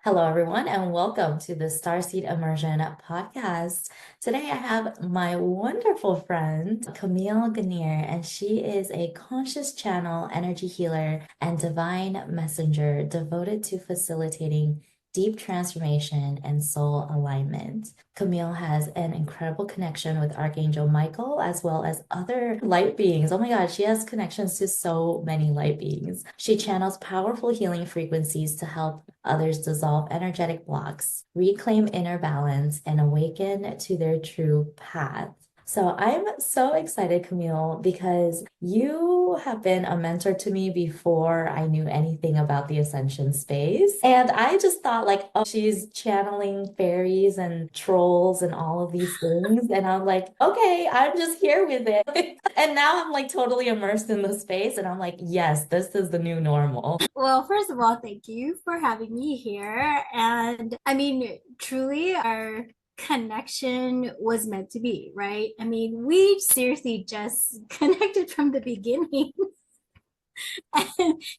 Hello, everyone, and welcome to the Starseed Immersion podcast. Today, I have my wonderful friend, Camille Ganir, and she is a conscious channel, energy healer, and divine messenger devoted to facilitating deep transformation and soul alignment. Camille has an incredible connection with Archangel Michael as well as other light beings. Oh my God, she has connections to so many light beings. She channels powerful healing frequencies to help others dissolve energetic blocks, reclaim inner balance, and awaken to their true path. So I'm so excited, Camille, because you have been a mentor to me before I knew anything about the ascension space. And I just thought like, oh, she's channeling fairies and trolls and all of these things. And I'm like, okay, I'm just here with it. And now I'm like totally immersed in the space. And I'm like, yes, this is the new normal. Well, first of all, thank you for having me here. And I mean, truly, our connection was meant to be, right? I mean, we seriously just connected from the beginning.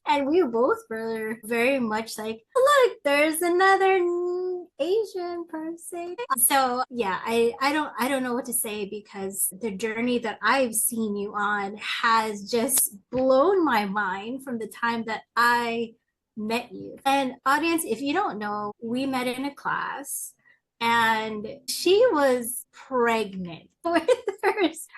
And we both were very much like, look, there's another Asian person. So yeah, I don't know what to say because the journey that I've seen you on has just blown my mind from the time that I met you. And audience, if you don't know, we met in a class and she was pregnant with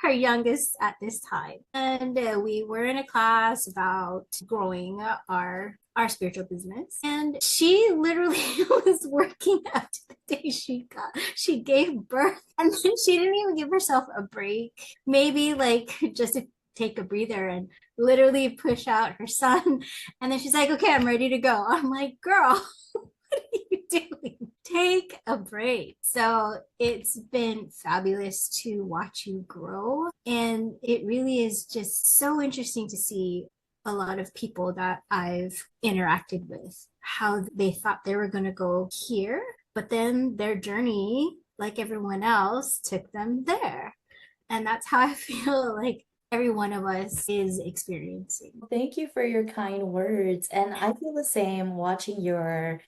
her youngest at this time. And we were in a class about growing our spiritual business. And she literally was working up to the day she gave birth. And then she didn't even give herself a break. Maybe like just to take a breather and literally push out her son. And then she's like, okay, I'm ready to go. I'm like, girl, what are you doing? Take a break. So it's been fabulous to watch you grow. And it really is just so interesting to see a lot of people that I've interacted with, how they thought they were going to go here, but then their journey, like everyone else, took them there. And that's how I feel like every one of us is experiencing. Thank you for your kind words. And I feel the same watching your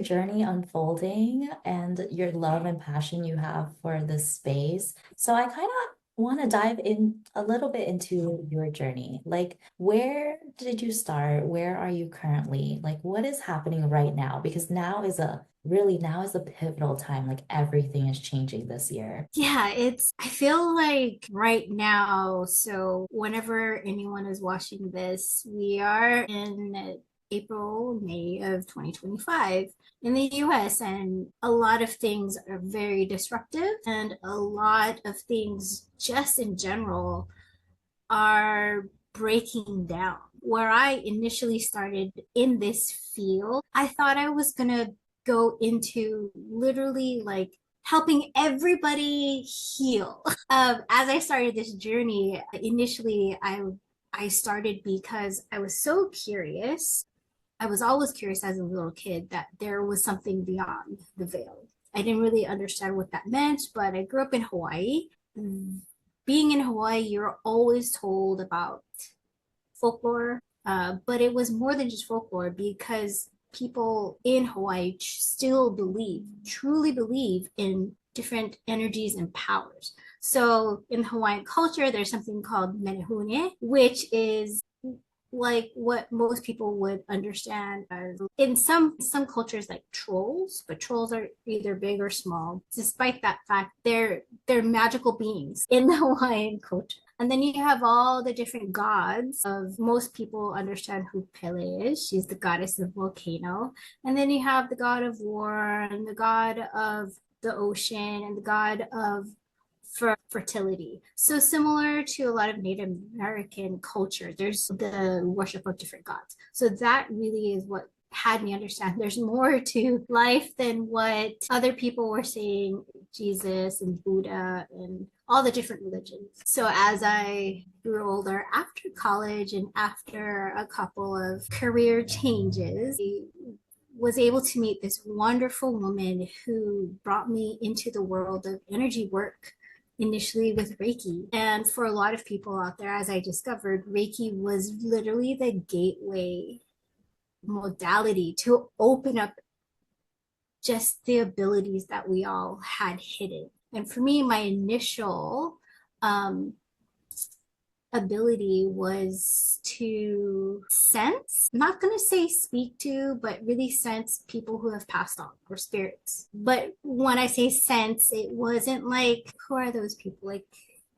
journey unfolding and your love and passion you have for this space. So I kind of want to dive in a little bit into your journey. Like, where did you start? Where are you currently? Like, what is happening right now? Because now is a pivotal time. Like, everything is changing this year. Yeah, I feel like right now, so whenever anyone is watching this, we are in April, May of 2025 in the US, and a lot of things are very disruptive, and a lot of things just in general are breaking down. Where I initially started in this field, I thought I was gonna go into literally like helping everybody heal. As I started this journey, initially I started because I was so curious. I was always curious as a little kid that there was something beyond the veil. I didn't really understand what that meant, but I grew up in Hawaii. Being in Hawaii, you're always told about folklore, but it was more than just folklore because people in Hawaii still believe, truly believe in different energies and powers. So in Hawaiian culture, there's something called menehune, which is like what most people would understand as in some cultures like trolls, but trolls are either big or small. Despite that fact, they're magical beings in the Hawaiian culture. And then you have all the different gods of most people understand who Pele is. She's the goddess of volcano. And then you have the god of war and the god of the ocean and the god of for fertility. So similar to a lot of Native American culture, there's the worship of different gods. So that really is what had me understand there's more to life than what other people were saying, Jesus and Buddha and all the different religions. So as I grew older after college and after a couple of career changes, I was able to meet this wonderful woman who brought me into the world of energy work initially with Reiki. And for a lot of people out there, as I discovered, Reiki was literally the gateway modality to open up just the abilities that we all had hidden. And for me, my initial um, ability was to sense, not going to say speak to, but really sense people who have passed on or spirits. But when I say sense, it wasn't like, who are those people? Like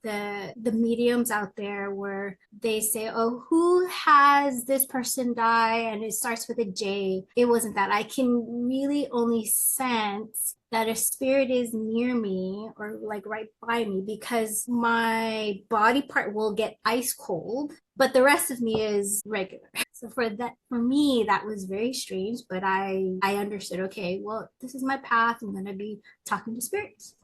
the mediums out there where they say, oh, who has this person die and it starts with a J. It wasn't that. I can really only sense that a spirit is near me or like right by me because my body part will get ice cold, but the rest of me is regular. So for me, that was very strange, but I understood, okay, well, this is my path. I'm going to be talking to spirits.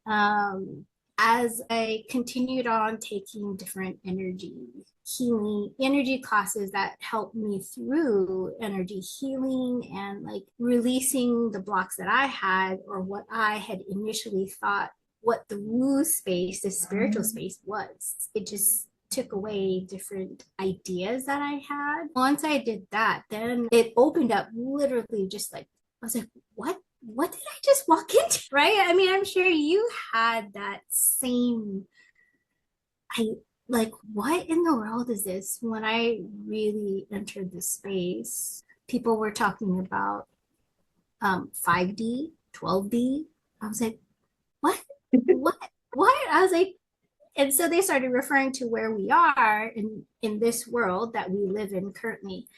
Um, as I continued on taking different healing energy classes that helped me through energy healing and like releasing the blocks that I had or what I had initially thought what the woo space, the spiritual space was. It just took away different ideas that I had. Once I did that, then it opened up literally just like, I was like, what did I just walk into? Right? I mean, I'm sure you had that same, I like, what in the world is this? When I really entered the space, people were talking about 5D, 12D. I was like, what? What? What? I was like, and so they started referring to where we are in this world that we live in currently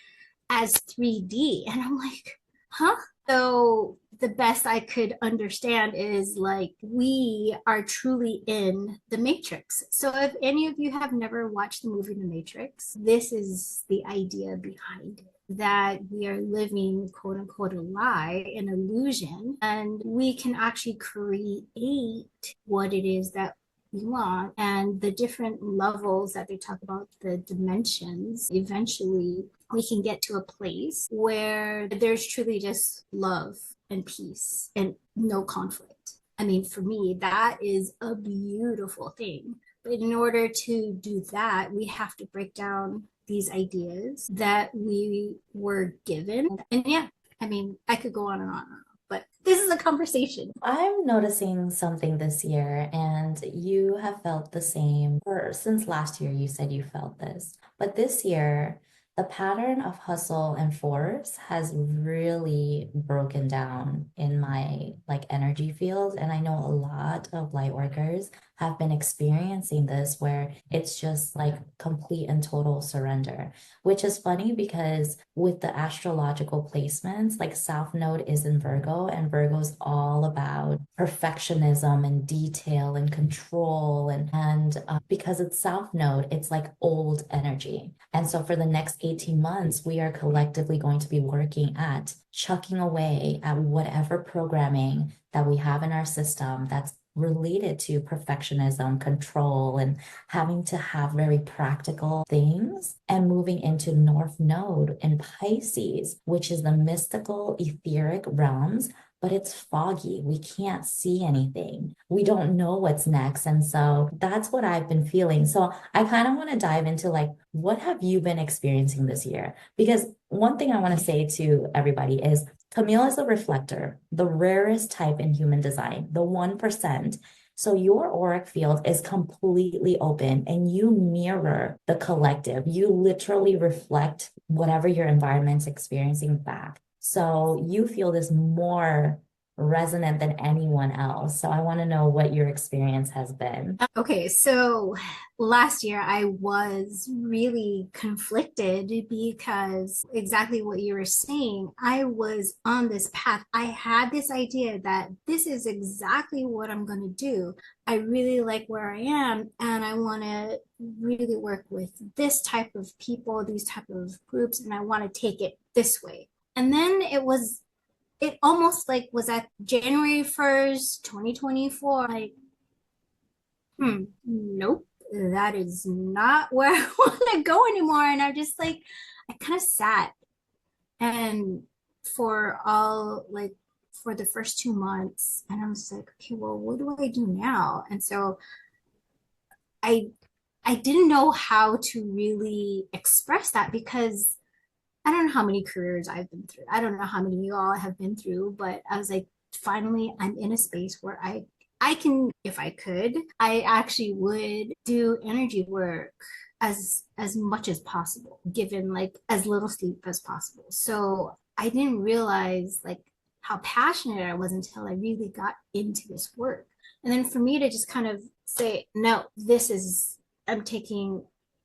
as 3D. And I'm like, huh? So the best I could understand is like we are truly in the Matrix. So if any of you have never watched the movie The Matrix, this is the idea behind it. That we are living, quote unquote, a lie, an illusion, and we can actually create what it is that we want. And the different levels that they talk about, the dimensions, eventually we can get to a place where there's truly just love and peace and no conflict. I mean, for me, that is a beautiful thing. But in order to do that, we have to break down these ideas that we were given. And yeah, I mean, I could go on and on and on, but this is a conversation. I'm noticing something this year, and you have felt the same. Or since last year, you said you felt this. But this year, the pattern of hustle and force has really broken down in my like energy field. And I know a lot of light workers have been experiencing this where it's just like complete and total surrender, which is funny because with the astrological placements, like South Node is in Virgo, and Virgo's all about perfectionism and detail and control. And because it's South Node, it's like old energy. And so for the next 18 months, we are collectively going to be working at chucking away at whatever programming that we have in our system that's related to perfectionism, control, and having to have very practical things, and moving into North Node in Pisces, which is the mystical, etheric realms, but it's foggy. We can't see anything. We don't know what's next. And so that's what I've been feeling. So I kind of want to dive into like, what have you been experiencing this year? Because one thing I want to say to everybody is Camille is a reflector, the rarest type in human design, the 1%. So your auric field is completely open and you mirror the collective. You literally reflect whatever your environment's experiencing back. So you feel this more resonant than anyone else. So I want to know what your experience has been. Okay, so last year I was really conflicted because exactly what you were saying, I was on this path. I had this idea that this is exactly what I'm going to do. I really like where I am and I want to really work with this type of people, these type of groups, and I want to take it this way. And then it almost like was at January 1st, 2024, like, nope, that is not where I want to go anymore. And I just like, I kind of sat and for the first 2 months, and I was like, okay, well, what do I do now? And so I, I didn't know how to really express that because I don't know how many careers I've been through. I don't know how many you all have been through, but I was like, finally, I'm in a space where I can, if I could, I actually would do energy work as much as possible, given like as little sleep as possible. So I didn't realize like how passionate I was until I really got into this work. And then for me to just kind of say, no, this is, I'm taking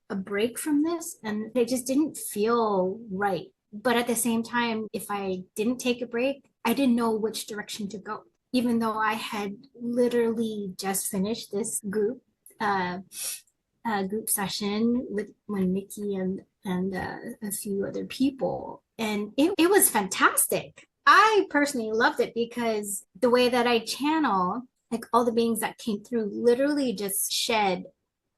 a break from this, and it just didn't feel right. But at the same time, if I didn't take a break, I didn't know which direction to go. Even though I had literally just finished this uh, group session with when Nikki and a few other people, and it was fantastic. I personally loved it because the way that I channel, like all the beings that came through, literally just shed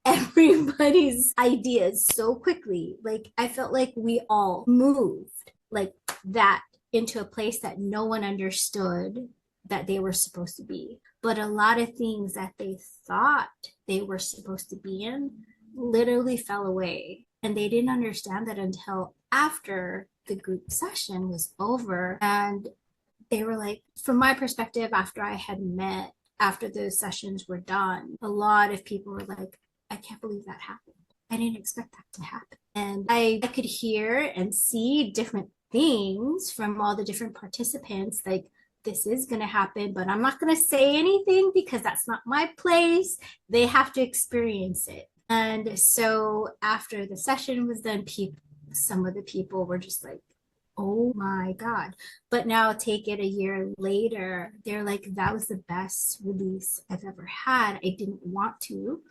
everybody's ideas so quickly. Like I felt like we all moved like that into a place that no one understood that they were supposed to be. But a lot of things that they thought they were supposed to be in literally fell away. And they didn't understand that until after the group session was over. And they were like, from my perspective, after I had met, after the sessions were done, a lot of people were like, I can't believe that happened. I didn't expect that to happen. And I could hear and see different things from all the different participants, like, this is going to happen, but I'm not going to say anything because that's not my place. They have to experience it. And so after the session was done, some of the people were just like, oh my God. But now take it a year later, they're like, that was the best release I've ever had. I didn't want to,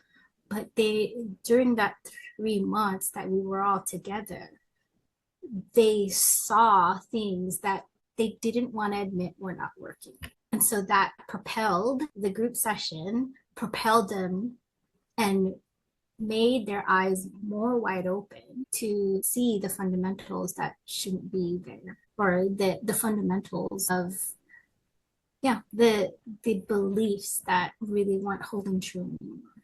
but during that 3 months that we were all together, they saw things that they didn't want to admit were not working. And so that propelled the group session, propelled them and made their eyes more wide open to see the fundamentals that shouldn't be there, or the fundamentals of, yeah, the beliefs that really weren't holding true anymore. Yeah.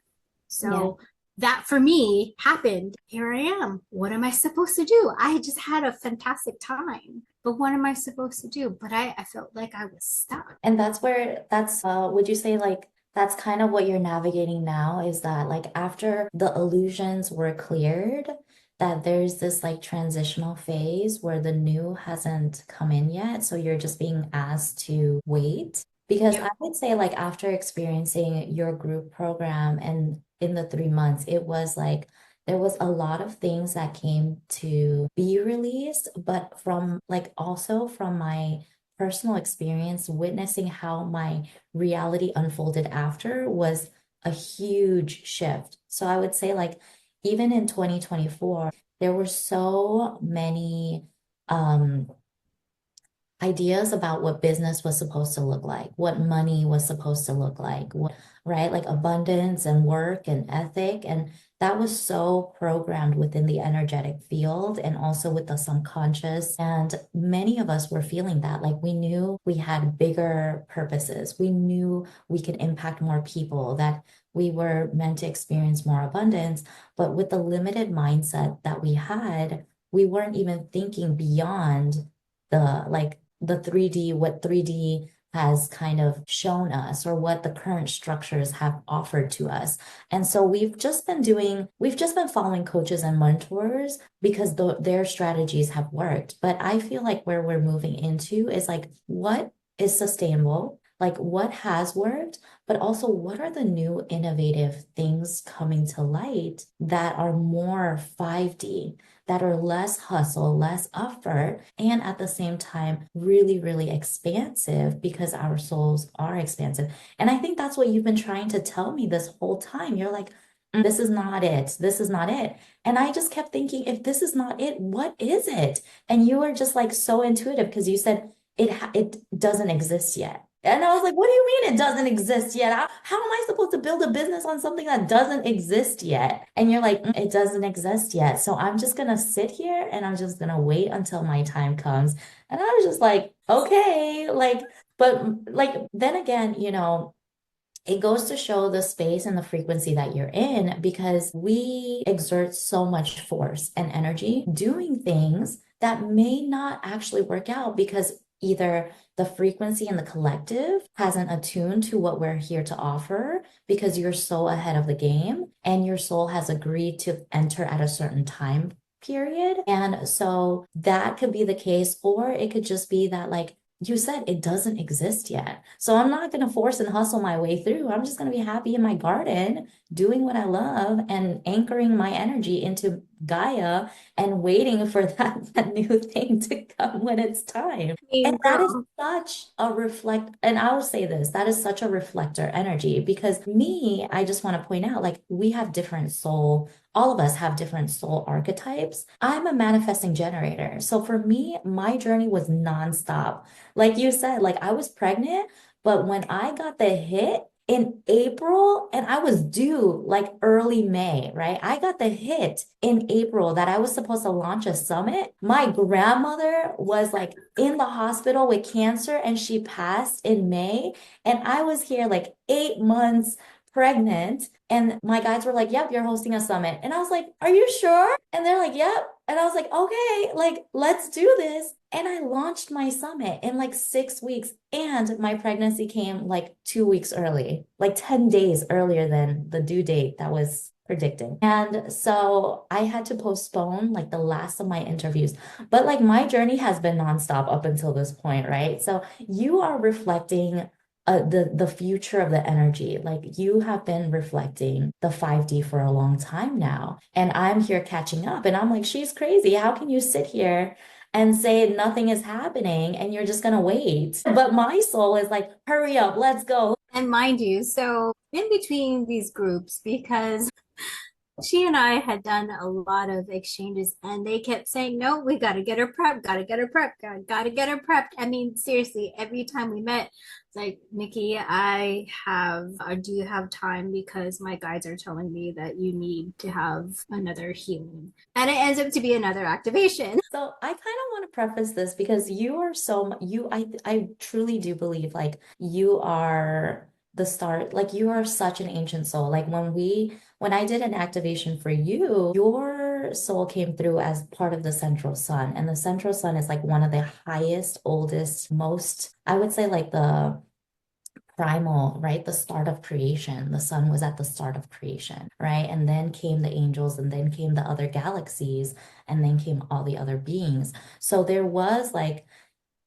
So that for me happened. Here I am. What am I supposed to do? I just had a fantastic time. But what am I supposed to do? But I felt like I was stuck. And that's where would you say like that's kind of what you're navigating now is that like after the illusions were cleared, that there's this like transitional phase where the new hasn't come in yet. So you're just being asked to wait. Because I Yep. would say like after experiencing your group program and in the 3 months, it was like there was a lot of things that came to be released, but from like also from my personal experience, witnessing how my reality unfolded after was a huge shift. So I would say, like, even in 2024, there were so many um, ideas about what business was supposed to look like, what money was supposed to look like, what, right? Like abundance and work and ethic. And that was so programmed within the energetic field and also with the subconscious. And many of us were feeling that. Like we knew we had bigger purposes. We knew we could impact more people, that we were meant to experience more abundance. But with the limited mindset that we had, we weren't even thinking beyond the like the 3D, what 3D has kind of shown us or what the current structures have offered to us. And so we've just been following coaches and mentors because their strategies have worked. But I feel like where we're moving into is like, what is sustainable? Like what has worked, but also what are the new innovative things coming to light that are more 5D, that are less hustle, less effort, and at the same time, really, really expansive because our souls are expansive. And I think that's what you've been trying to tell me this whole time. You're like, this is not it. This is not it. And I just kept thinking, if this is not it, what is it? And you were just like so intuitive because you said it doesn't exist yet. And I was like, what do you mean it doesn't exist yet? How am I supposed to build a business on something that doesn't exist yet? And you're like, it doesn't exist yet. So I'm just going to sit here and I'm just going to wait until my time comes. And I was just like, okay, like, but like, then again, it goes to show the space and the frequency that you're in because we exert so much force and energy doing things that may not actually work out because either the frequency and the collective hasn't attuned to what we're here to offer because you're so ahead of the game and your soul has agreed to enter at a certain time period. And so that could be the case, or it could just be that, like you said, it doesn't exist yet. So I'm not going to force and hustle my way through. I'm just going to be happy in my garden, doing what I love and anchoring my energy into Gaia and waiting for that new thing to come when it's time. I mean, And that is girl, such a reflect, and I will say this, that is such a reflector energy because me, I just want to point out, like, we have different soul, all of us have different soul archetypes. I'm a manifesting generator. So for me, my journey was nonstop. Like you said, like I was pregnant, but when I got the hit in April and I was due like early May, right? I got the hit in April that I was supposed to launch a summit. My grandmother was like in the hospital with cancer and she passed in May. And I was here like 8 months pregnant. And my guides were like, yep, you're hosting a summit. And I was like, are you sure? And they're like, yep. And I was like, okay, like, let's do this. And I launched my summit in like 6 weeks. And my pregnancy came like 2 weeks early, like 10 days earlier than the due date that was predicted. And so I had to postpone like the last of my interviews. But like my journey has been nonstop up until this point, right? So you are reflecting the future of the energy. Like you have been reflecting the 5D for a long time now. And I'm here catching up. And I'm like, she's crazy. How can you sit here and say nothing is happening and you're just gonna wait? But my soul is like, hurry up, let's go. and mind you, so in between these groups, because she and I had done a lot of exchanges and they kept saying, no, we got to get her prepped, got to get her prepped, got to get her prepped. I mean, seriously, every time we met, it's like, Nikki, do you have time? Because my guides are telling me that you need to have another healing. And it ends up to be another activation. So I kind of want to preface this because you are I truly do believe like you are the start, like you are such an ancient soul. Like when I did an activation for you, your soul came through as part of the central sun. And the central sun is like one of the highest, oldest, most, I would say like the primal, right? The start of creation. The sun was at the start of creation, right? And then came the angels, and then came the other galaxies, and then came all the other beings. So there was like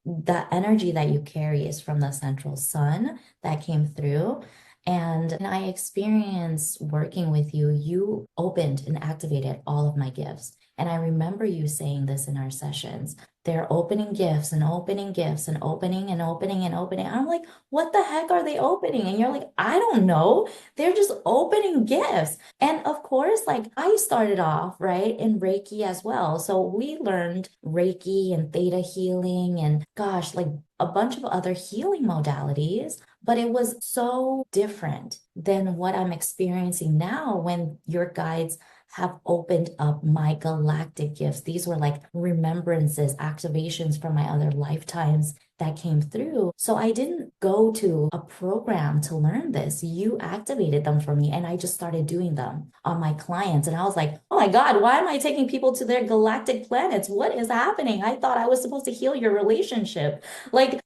the energy that you carry is from the central sun that came through. And I experienced working with you, you opened and activated all of my gifts. And I remember you saying this in our sessions. They're opening gifts and opening gifts and opening and opening and opening. I'm like, what the heck are they opening? And you're like, I don't know. They're just opening gifts. And of course, like I started off, right, in Reiki as well. So we learned Reiki and theta healing and gosh, like a bunch of other healing modalities, but it was so different than what I'm experiencing now when your guides have opened up my galactic gifts. These were like remembrances, activations from my other lifetimes that came through. So I didn't go to a program to learn this. You activated them for me, and I just started doing them on my clients. And I was like, oh my God, why am I taking people to their galactic planets? What is happening? I thought I was supposed to heal your relationship. Like,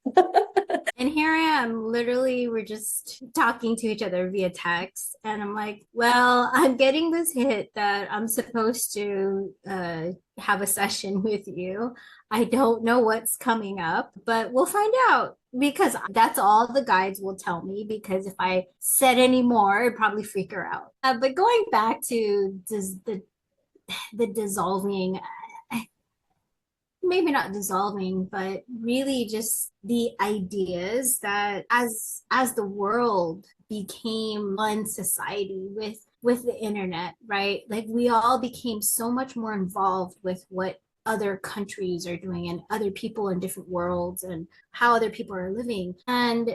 And here I am, literally, we're just talking to each other via text. And I'm like, well, I'm getting this hit that I'm supposed to have a session with you. I don't know what's coming up, but we'll find out because that's all the guides will tell me. Because if I said any more, it'd probably freak her out. But going back to the dissolving, maybe not dissolving, but really just the ideas that as the world became one society with the internet, right? Like we all became so much more involved with what other countries are doing and other people in different worlds and how other people are living and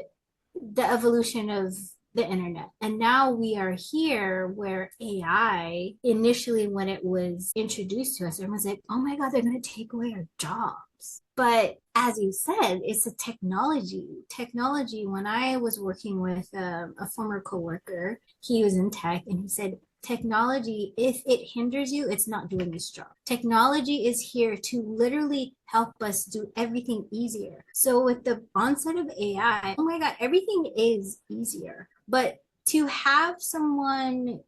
the evolution of the internet. And now we are here where AI, initially when it was introduced to us, everyone's like, oh my God, they're going to take away our jobs. But as you said, it's a technology. Technology, when I was working with a former coworker, he was in tech and he said, technology, if it hinders you, it's not doing its job. Technology is here to literally help us do everything easier. So with the onset of AI, oh my God, everything is easier. But to have someone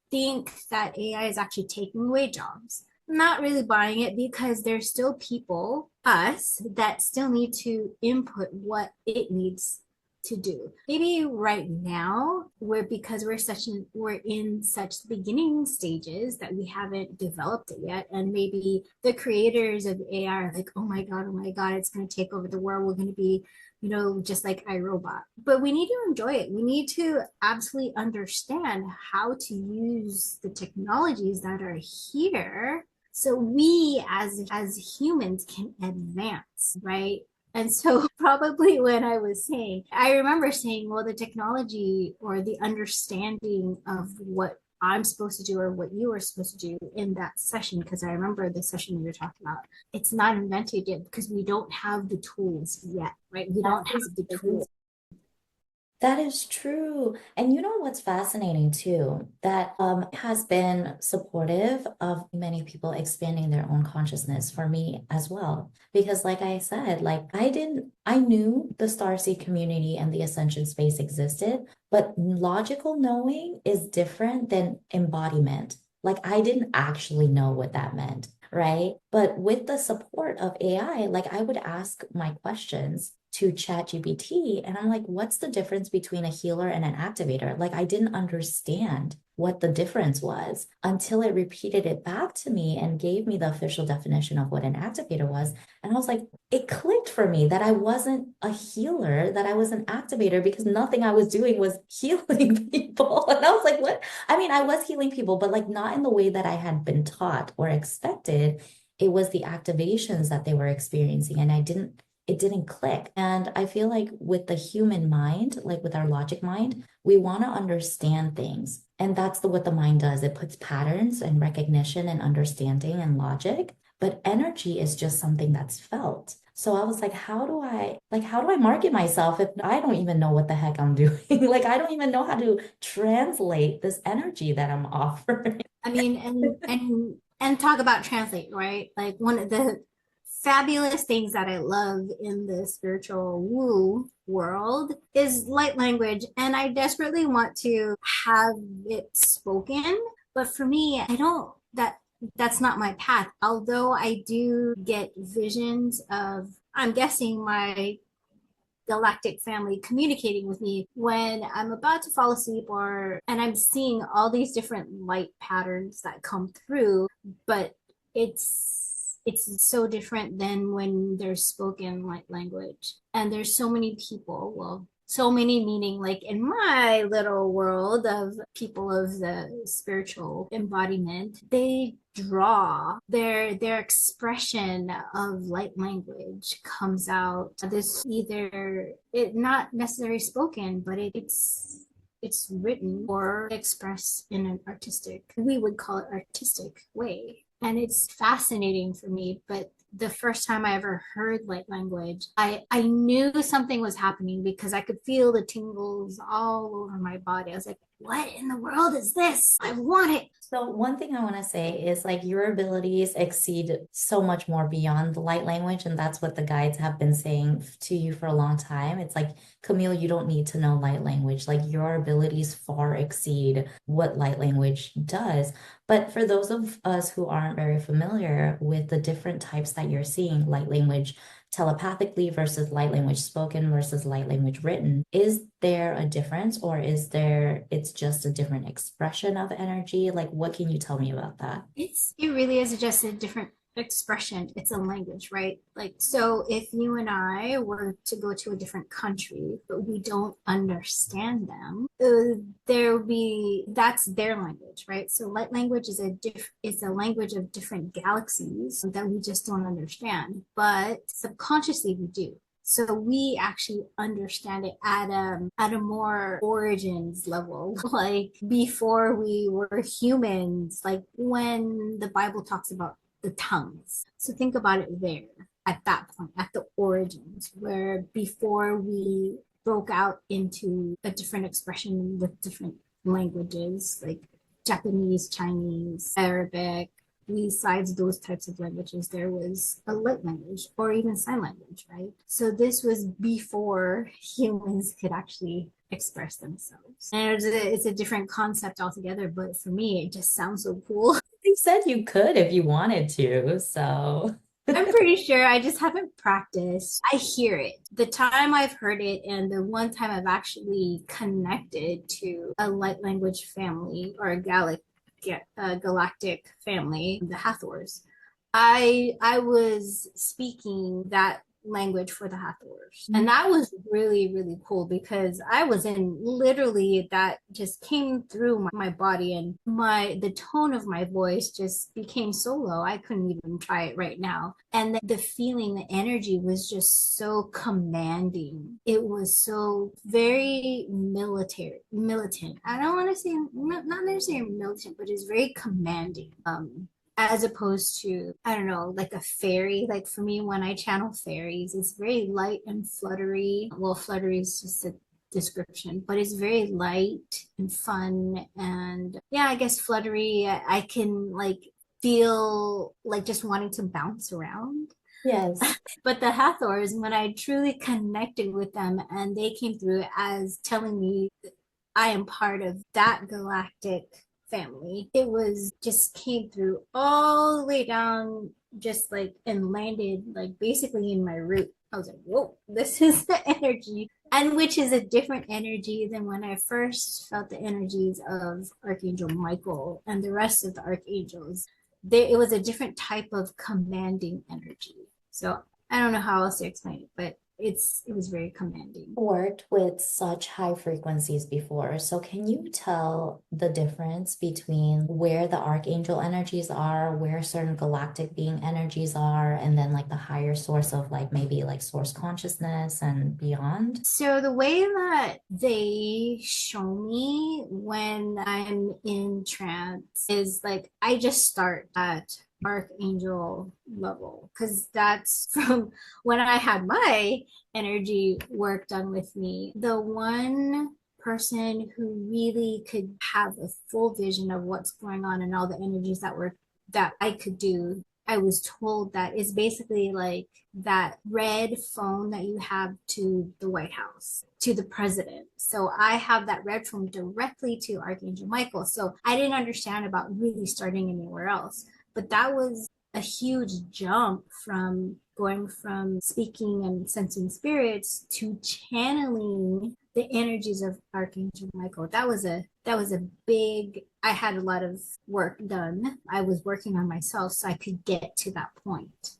think that AI is actually taking away jobs, not really buying it, because there's still people, us, that still need to input what it needs to do. Maybe right now, because we're in such beginning stages that we haven't developed it yet, and maybe the creators of AI are like, oh my god, it's going to take over the world. We're going to be, just like iRobot. But we need to enjoy it. We need to absolutely understand how to use the technologies that are here so we as humans can advance, right? And so probably when I remember saying, well, the technology or the understanding of what I'm supposed to do or what you were supposed to do in that session, because I remember the session we were talking about, it's not invented yet because we don't have the tools yet, right? We don't have the tools. That is true. And you know what's fascinating too? That has been supportive of many people expanding their own consciousness for me as well. Because like I said, I knew the Starseed community and the ascension space existed, but logical knowing is different than embodiment. Like I didn't actually know what that meant, right? But with the support of AI, like I would ask my questions to ChatGPT. And I'm like, what's the difference between a healer and an activator? Like, I didn't understand what the difference was until it repeated it back to me and gave me the official definition of what an activator was. And I was like, it clicked for me that I wasn't a healer, that I was an activator because nothing I was doing was healing people. And I was like, what? I mean, I was healing people, but like not in the way that I had been taught or expected. It was the activations that they were experiencing. And it didn't click. And I feel like with the human mind, like with our logic mind, we want to understand things. And that's what the mind does. It puts patterns and recognition and understanding and logic. But energy is just something that's felt. So I was like, how do I market myself if I don't even know what the heck I'm doing? Like, I don't even know how to translate this energy that I'm offering. I mean, and talk about translate, right? Like one of the fabulous things that I love in the spiritual woo world is light language. And I desperately want to have it spoken. But for me, I don't, that's not my path. Although I do get visions of, I'm guessing, my galactic family communicating with me when I'm about to fall asleep, or and I'm seeing all these different light patterns that come through, but it's so different than when there's spoken light language. And there's so many people, well, so many meaning like in my little world of people of the spiritual embodiment, they draw their expression of light language comes out this either it not necessarily spoken, but it's written or expressed in an artistic, we would call it artistic way. And it's fascinating for me. But the first time I ever heard light language, I knew something was happening because I could feel the tingles all over my body. I was like, what in the world is this? I want it. So one thing I want to say is like your abilities exceed so much more beyond the light language. And that's what the guides have been saying to you for a long time. It's like, Camille, you don't need to know light language. Like your abilities far exceed what light language does. But for those of us who aren't very familiar with the different types that you're seeing, light language telepathically versus light language spoken versus light language written, is there a difference or it's just a different expression of energy? Like, what can you tell me about that? It really is just a different expression. It's a language, right? Like, so if you and I were to go to a different country, but we don't understand them, there would be that's their language, right? So light language is a language of different galaxies that we just don't understand, but subconsciously we do. So we actually understand it at a more origins level, like before we were humans, like when the Bible talks about the tongues. So think about it there at that point, at the origins, where before we broke out into a different expression with different languages, like Japanese, Chinese, Arabic. Besides those types of languages, there was a light language or even sign language, right? So this was before humans could actually express themselves. And it's a different concept altogether, but for me, it just sounds so cool. You said you could if you wanted to, so. I'm pretty sure I just haven't practiced. I hear it. The time I've heard it and the one time I've actually connected to a light language family or a galactic family, the Hathors. I was speaking that language for the Hathors. And that was really, really cool because I was in literally that just came through my body and the tone of my voice just became so low. I couldn't even try it right now. And the feeling, the energy was just so commanding. It was so very militant. I don't want to say not necessarily militant, but it's very commanding. As opposed to, I don't know, like a fairy. Like for me, when I channel fairies, it's very light and fluttery. Well, fluttery is just a description, but it's very light and fun. And yeah, I guess fluttery, I can like feel like just wanting to bounce around. Yes. But the Hathors, when I truly connected with them and they came through as telling me I am part of that galactic family. It was just came through all the way down, just like and landed like basically in my root. I was like, whoa, this is the energy. And which is a different energy than when I first felt the energies of Archangel Michael and the rest of the archangels. It was a different type of commanding energy. So I don't know how else to explain it, but it was very commanding. Worked with such high frequencies before. So can you tell the difference between where the archangel energies are, where certain galactic being energies are, and then like the higher source of like maybe like source consciousness and beyond? So the way that they show me when I'm in trance is like I just start at archangel level because that's from when I had my energy work done with me. The one person who really could have a full vision of what's going on and all the energies that I could do. I was told that is basically like that red phone that you have to the White House, to the president. So I have that red phone directly to Archangel Michael. So I didn't understand about really starting anywhere else. But that was a huge jump from going from speaking and sensing spirits to channeling the energies of Archangel Michael. That was a big. I had a lot of work done. I was working on myself so I could get to that point.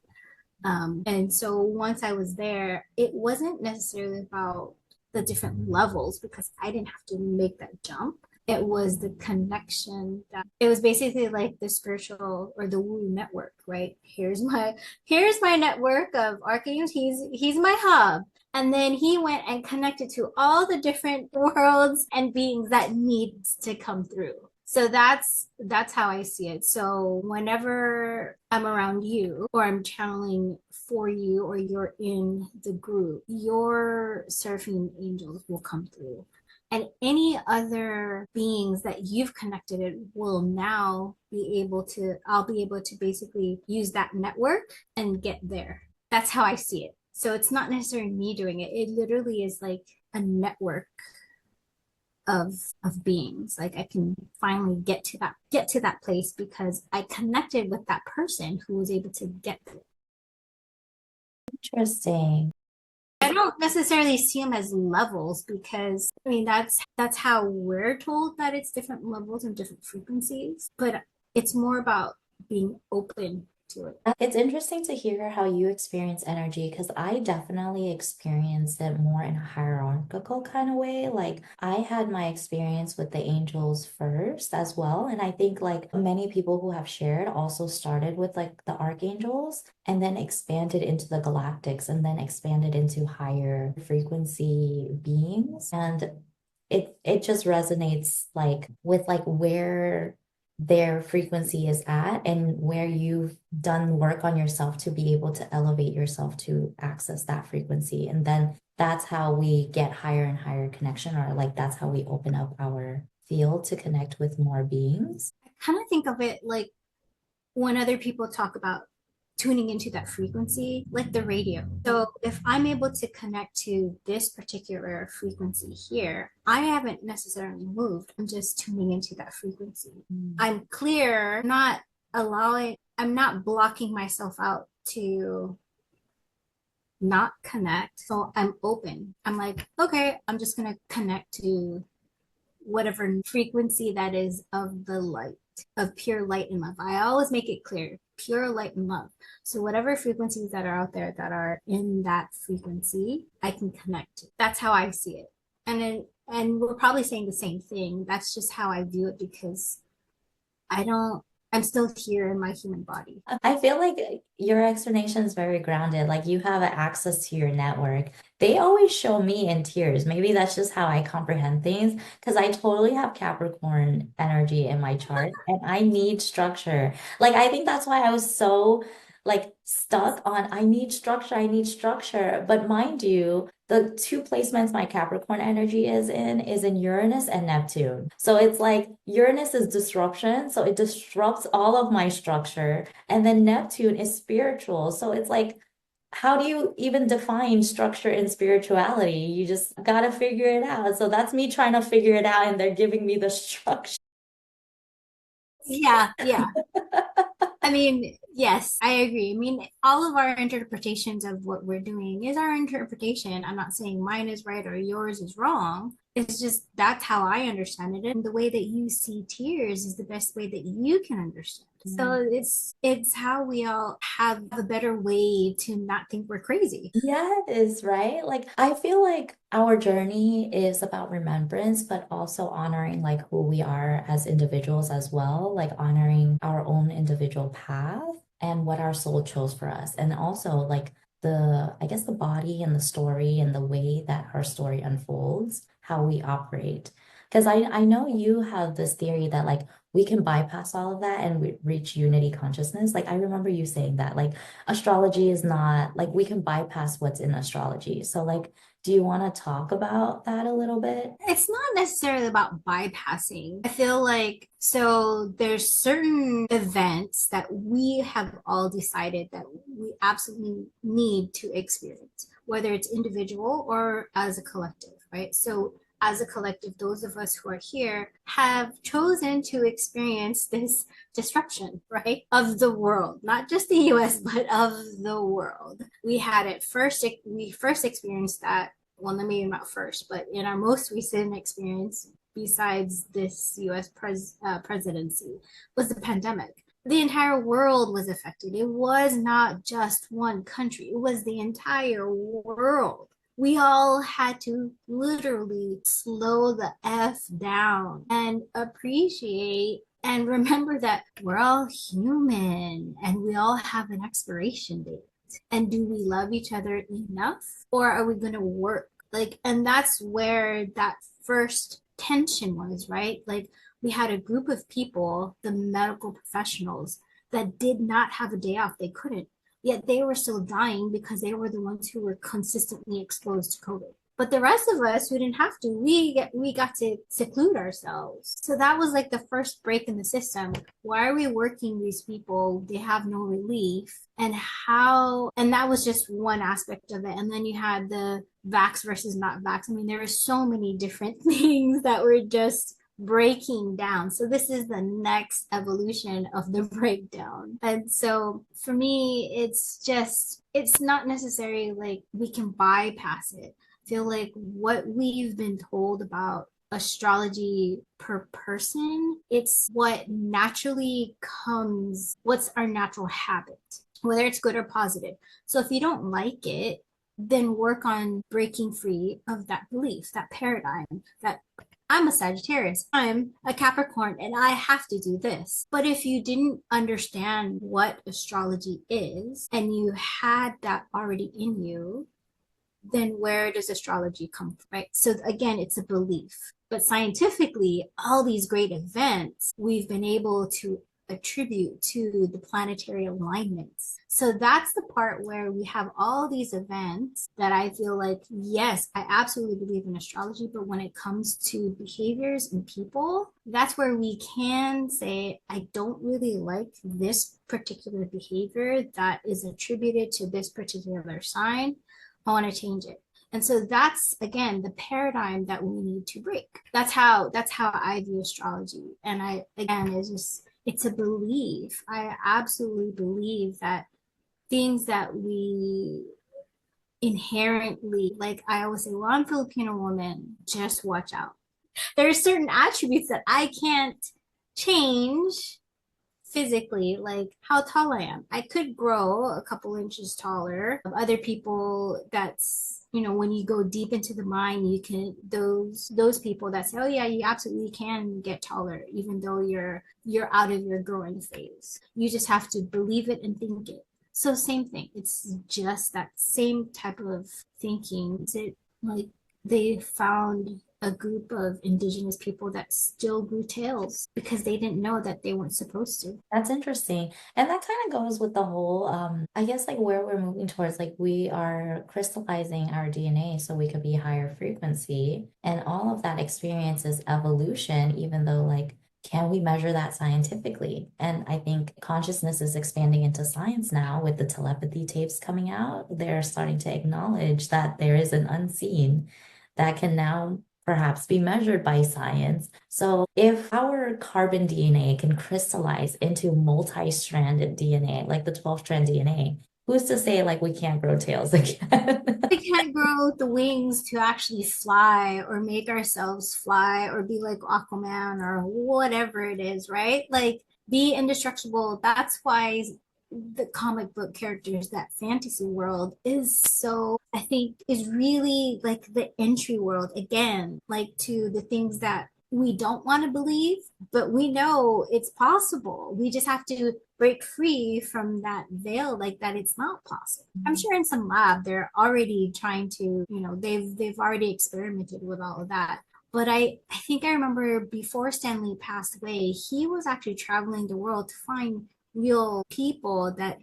And so once I was there, it wasn't necessarily about the different levels because I didn't have to make that jump. It was the connection that it was basically like the spiritual or the woo network, right? Here's my network of archangels. He's my hub. And then he went and connected to all the different worlds and beings that needs to come through. So that's how I see it. So whenever I'm around you or I'm channeling for you or you're in the group, your surfing angels will come through. And any other beings that you've connected it will now I'll be able to basically use that network and get there. That's how I see it. So it's not necessarily me doing it. It literally is like a network of beings. Like I can finally get to that place because I connected with that person who was able to get there. Interesting. I don't necessarily see them as levels because I mean that's how we're told that it's different levels and different frequencies, but it's more about being open to it. It's interesting to hear how you experience energy because I definitely experienced it more in a hierarchical kind of way. Like I had my experience with the angels first as well. And I think like many people who have shared also started with like the archangels and then expanded into the galactics and then expanded into higher frequency beings. And it just resonates like with like where their frequency is at and where you've done work on yourself to be able to elevate yourself to access that frequency. And then that's how we get higher and higher connection, or like that's how we open up our field to connect with more beings? I kind of think of it like when other people talk about tuning into that frequency, like the radio. So if I'm able to connect to this particular frequency here, I haven't necessarily moved. I'm just tuning into that frequency. Mm. I'm clear, not allowing, I'm not blocking myself out to not connect. So I'm open. I'm like, okay, I'm just going to connect to whatever frequency that is of the light, of pure light and love. I always make it clear, pure light and love. So whatever frequencies that are out there that are in that frequency, I can connect to. That's how I see it. And we're probably saying the same thing. That's just how I view it because I don't I'm still here in my human body. I feel like your explanation is very grounded. Like you have access to your network. They always show me in tears. Maybe that's just how I comprehend things because I totally have Capricorn energy in my chart and I need structure. Like I think that's why I was so like stuck on I need structure, I need structure. But mind you, the two placements my Capricorn energy is in Uranus and Neptune. So it's like Uranus is disruption, so it disrupts all of my structure. And then Neptune is spiritual. So it's like, how do you even define structure and spirituality? You just gotta figure it out. So that's me trying to figure it out, and they're giving me the structure. Yeah, yeah. I mean, yes, I agree. I mean, all of our interpretations of what we're doing is our interpretation. I'm not saying mine is right or yours is wrong. It's just that's how I understand it. And the way that you see tears is the best way that you can understand. So it's how we all have a better way to not think we're crazy. Yes, right? Like I feel like our journey is about remembrance, but also honoring like who we are as individuals as well, like honoring our own individual path and what our soul chose for us. And also like I guess the body and the story and the way that our story unfolds, how we operate. Because I know you have this theory that like we can bypass all of that and reach unity consciousness. Like I remember you saying that like astrology is not like we can bypass what's in astrology. So like, do you want to talk about that a little bit? It's not necessarily about bypassing. I feel like so there's certain events that we have all decided that we absolutely need to experience, whether it's individual or as a collective, right? So as a collective, those of us who are here have chosen to experience this disruption, right, of the world, not just the US, but of the world. We first experienced that well, maybe not first, but in our most recent experience, besides this presidency, was the pandemic. The entire world was affected. It was not just one country, it was the entire world. We all had to literally slow the F down and appreciate and remember that we're all human and we all have an expiration date. And do we love each other enough? Or are we going to work? Like, and that's where that first tension was, right? Like, we had a group of people, the medical professionals, that did not have a day off. They couldn't. Yet they were still dying because they were the ones who were consistently exposed to COVID. But the rest of us who didn't have to, we got to seclude ourselves. So that was like the first break in the system. Why are we working these people? They have no relief. And how, and that was just one aspect of it. And then you had the vax versus not vax. I mean, there were so many different things that were just breaking down. So this is the next evolution of the breakdown. And so for me, it's not necessarily like we can bypass it. I feel like what we've been told about astrology per person, it's what naturally comes, what's our natural habit, whether it's good or positive. So if you don't like it, then work on breaking free of that belief, that paradigm, that I'm a Sagittarius, I'm a Capricorn, and I have to do this. But if you didn't understand what astrology is and you had that already in you, then where does astrology come from, right? So again, it's a belief. But scientifically, all these great events, we've been able to attribute to the planetary alignments. So that's the part where we have all these events that I feel like, yes, I absolutely believe in astrology, but when it comes to behaviors and people, that's where we can say, I don't really like this particular behavior that is attributed to this particular sign. I want to change it. And so that's again the paradigm that we need to break. That's how I view astrology. And I again is just it's a belief. I absolutely believe that things that we inherently, like I always say, well, I'm a Filipino woman, just watch out. There are certain attributes that I can't change physically, like how tall I am. I could grow a couple inches taller. Other people, that's when you go deep into the mind, you can those people that say, oh yeah, you absolutely can get taller, even though you're out of your growing phase. You just have to believe it and think it. So same thing. It's just that same type of thinking. It like they found a group of indigenous people that still grew tails because they didn't know that they weren't supposed to. That's interesting. And that kind of goes with the whole, I guess like where we're moving towards, like we are crystallizing our DNA so we could be higher frequency. And all of that experience is evolution, even though like, can we measure that scientifically? And I think consciousness is expanding into science now with the telepathy tapes coming out. They're starting to acknowledge that there is an unseen that can now perhaps be measured by science. So if our carbon DNA can crystallize into multi-stranded DNA, like the 12-strand DNA, who's to say like we can't grow tails again? We can't grow the wings to actually fly or make ourselves fly or be like Aquaman or whatever it is, right? Like be indestructible. That's why the comic book characters, that fantasy world is so, I think, is really like the entry world again, like to the things that we don't want to believe, but we know it's possible. We just have to break free from that veil, like that it's not possible. I'm sure in some lab they're already trying to, they've already experimented with all of that. But I think I remember before Stanley passed away, he was actually traveling the world to find real people that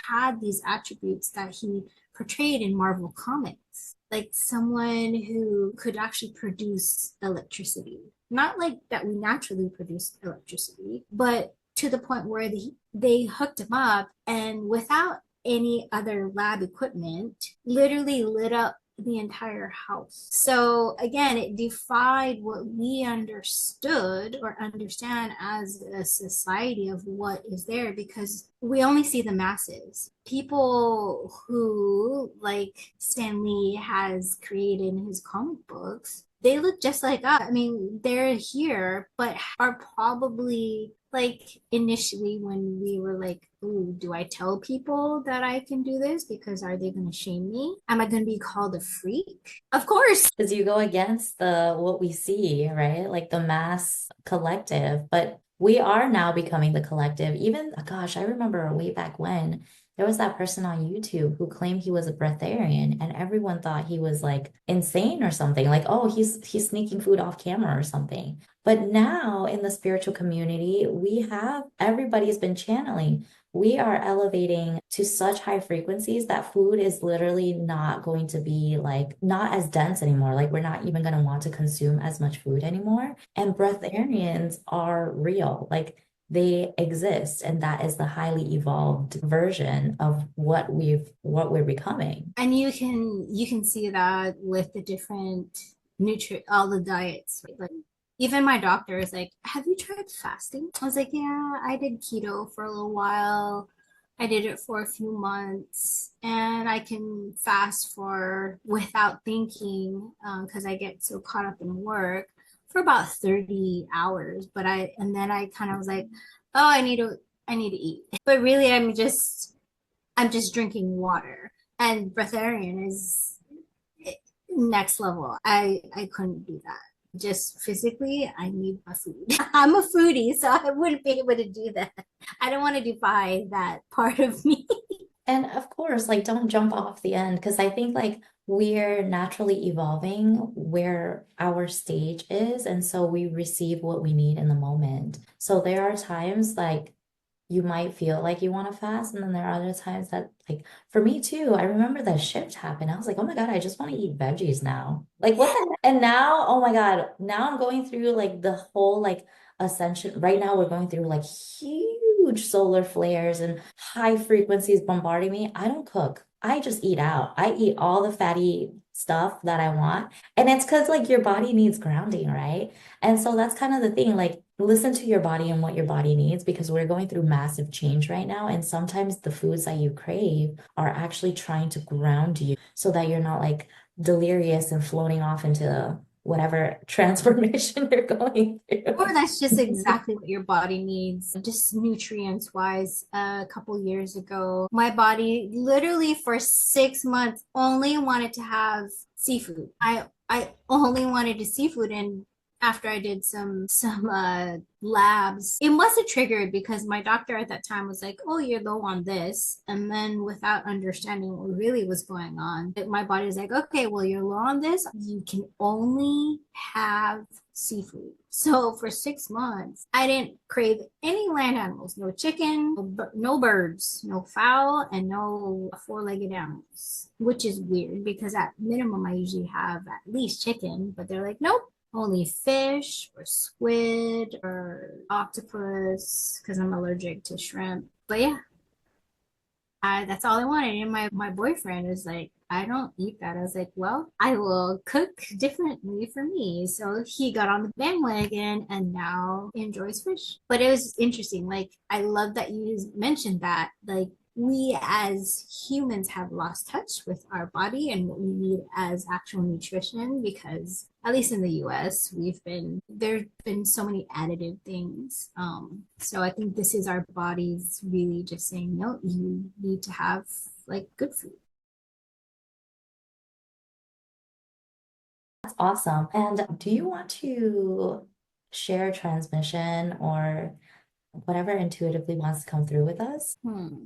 had these attributes that he portrayed in Marvel comics, like someone who could actually produce electricity. Not like that we naturally produce electricity, but to the point where they hooked him up and without any other lab equipment, literally lit up the entire house. So again, it defied what we understood or understand as a society of what is there because we only see the masses. People who, like Stan Lee has created in his comic books, they look just like us. I mean, they're here, but are probably like initially when we were like, ooh, do I tell people that I can do this? Because are they going to shame me? Am I going to be called a freak? Of course. Because you go against the what we see, right? Like the mass collective, but we are now becoming the collective. Even, gosh, I remember way back when there was that person on YouTube who claimed he was a breatharian, and everyone thought he was like insane or something. Like, oh, he's sneaking food off camera or something. But now in the spiritual community, we have everybody's been channeling. We are elevating to such high frequencies that food is literally not going to be like not as dense anymore. Like we're not even going to want to consume as much food anymore. And breatharians are real. Like they exist, and that is the highly evolved version of what we're becoming. And you can see that with the different all the diets, right? Like even my doctor is like, have you tried fasting? I was like, yeah, I did keto for a little while. I did it for a few months and I can fast for without thinking because I get so caught up in work for about 30 hours. And then I kind of was like, oh, I need to eat. But really I'm just drinking water. And breatharian is next level. I couldn't do that. Just physically, I need my food. I'm a foodie, so I wouldn't be able to do that. I don't want to defy that part of me. And of course, like don't jump off the end because I think like we're naturally evolving where our stage is, and so we receive what we need in the moment. So there are times like you might feel like you want to fast, and then there are other times that, like, for me too, I remember that shift happened. I was like, oh my God, I just want to eat veggies now. Like, what the heck? And now, oh my God, now I'm going through like the whole like ascension. Right now, we're going through like huge solar flares and high frequencies bombarding me. I don't cook. I just eat out. I eat all the fatty stuff that I want. And it's because like your body needs grounding, right? And so that's kind of the thing. Like, listen to your body and what your body needs, because we're going through massive change right now. And sometimes the foods that you crave are actually trying to ground you so that you're not like delirious and floating off into whatever transformation you're going Or through. that's just exactly what your body needs, just nutrients wise. A couple years ago, my body literally for 6 months only wanted to have seafood. I only wanted to seafood, and after I did some labs, it must have triggered because my doctor at that time was like, "Oh, you're low on this," and then without understanding what really was going on, my body was like, "Okay, well, you're low on this. You can only have seafood." So for 6 months, I didn't crave any land animals, no chicken, no birds, no fowl, and no four-legged animals, which is weird because at minimum, I usually have at least chicken, but they're like, nope. Only fish or squid or octopus because I'm allergic to shrimp. But yeah, that's all I wanted. And my boyfriend was like, I don't eat that. I was like, well, I will cook differently for me. So he got on the bandwagon and now enjoys fish. But it was interesting. Like, I love that you mentioned that. Like, we as humans have lost touch with our body and what we need as actual nutrition because at least in the US there've been so many additive things, so I think this is our bodies really just saying no, you need to have like good food. That's awesome. And do you want to share a transmission or whatever intuitively wants to come through with us?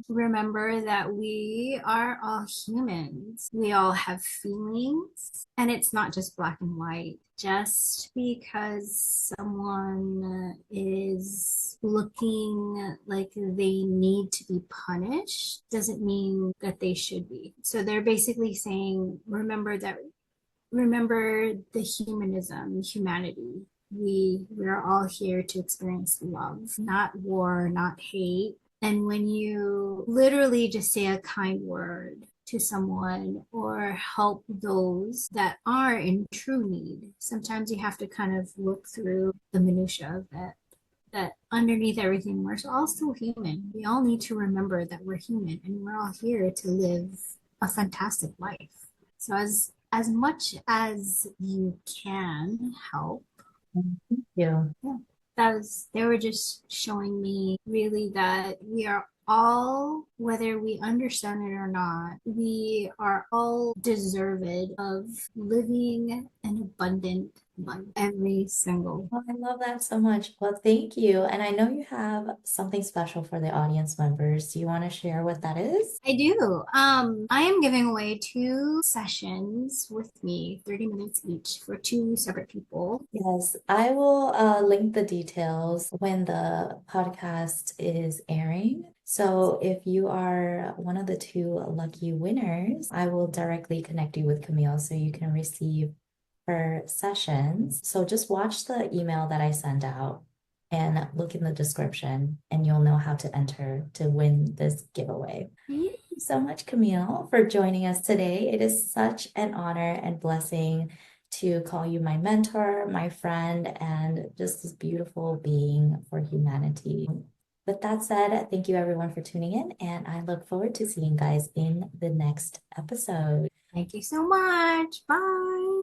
Remember that we are all humans. We all have feelings, and it's not just black and white. Just because someone is looking like they need to be punished doesn't mean that they should be. So they're basically saying, remember the humanity. We're all here to experience love, not war, not hate. And when you literally just say a kind word to someone or help those that are in true need, sometimes you have to kind of look through the minutia of that. That underneath everything, we're all still human. We all need to remember that we're human and we're all here to live a fantastic life. So as much as you can help, Thank you. yeah, that was they were just showing me really that we are all, whether we understand it or not, we are all deserved of living an abundant life, every single. Oh, I love that so much. Well, thank you. And I know you have something special for the audience members. Do you want to share what that is? I do. I am giving away 2 sessions with me, 30 minutes each for 2 separate people. Yes, I will link the details when the podcast is airing. So if you are one of the two lucky winners, I will directly connect you with Camille so you can receive her sessions. So just watch the email that I send out and look in the description, and you'll know how to enter to win this giveaway. Thank you so much, Camille, for joining us today. It is such an honor and blessing to call you my mentor, my friend, and just this beautiful being for humanity. With that said, thank you everyone for tuning in, and I look forward to seeing you guys in the next episode. Thank you so much. Bye.